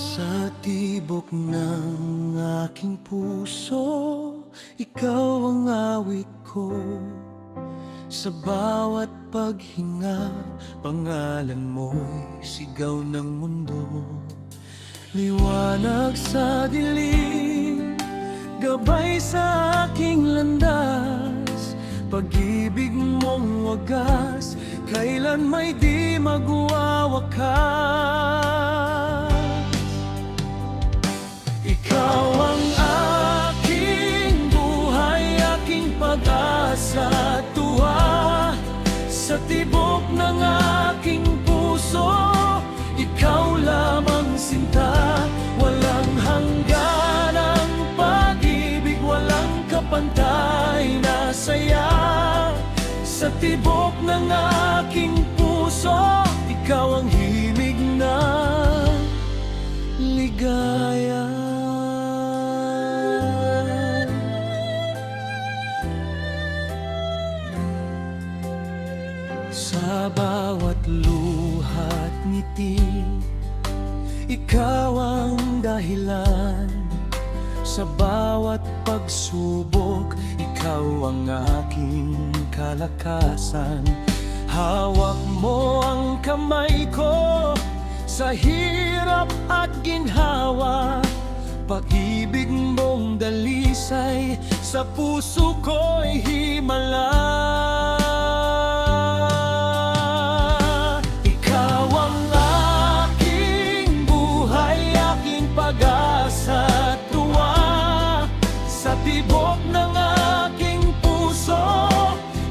Sa tibok ng aking puso, ikaw ang awit ko. Sa bawat paghinga, pangalan mo'y sigaw ng mundo. Liwanag sa dilim, gabay sa aking landas. Pag-ibig mong wagas, kailan may di magwawakas. Ikaw ang aking buhay, aking pag-asa, tuwa sa tibok ng aking puso. Ikaw lamang sinta, walang hanggan ang pag-ibig, walang kapantay na saya. Sa tibok ng aking puso, ikaw ang himig na ligaya. Sa bawat luha't ngiti, ikaw ang dahilan. Sa bawat pagsubok, ikaw ang aking kalakasan. Hawak mo ang kamay ko sa hirap at ginhawa. Pag-ibig mong dalisay sa puso ko'y himala. Ikaw ang aking buhay, aking pag-asa, tuwa sa tibok ng aking puso.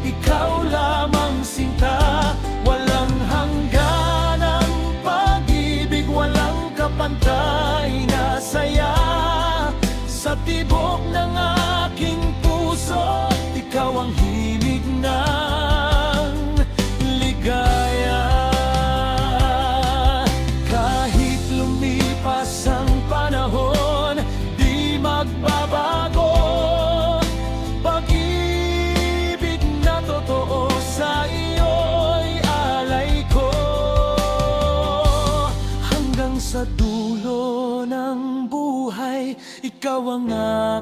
Ikaw lamang sinta, walang hanggan ang pag-ibig, walang kapantay na saya. Sa tibok ng aking puso, ikaw ang himig ng ligaya. Kahit lumipas ang panahon, di magbabago. Pag-ibig na totoo sa iyo'y alay ko. Hanggang sa dulo ng buhay, ikaw ang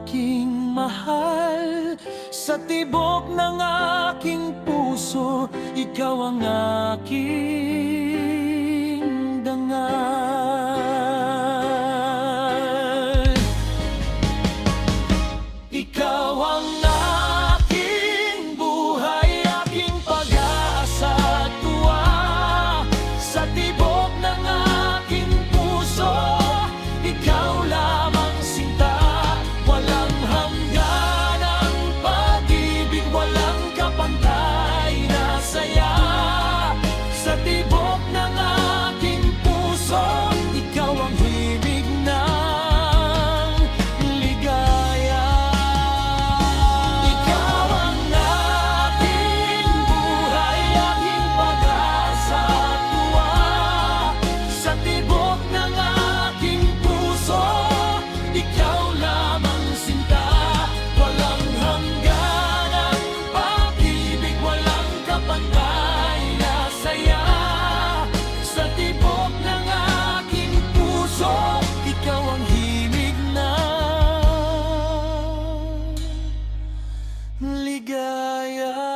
aking mahal. Sa tibok ng aking puso, ikaw ang aking dangal. Ikaw ang aking buhay, aking pag-asa, tuwa sa tibok ng aking puso. Ikaw lamang sinta, walang hanggan ang pag-ibig, walang kapantay na saya. Sa tibok ng aking puso, ikaw ang himig ng ligaya. Ikaw ang aking buhay, aking pag-asa, tuwa sa tibok ng aking puso. Ikaw lamang sinta, walang hanggan ang pag-ibig, walang kapantay na saya. Sa tibok ng aking puso, ikaw ang himig ng ligaya.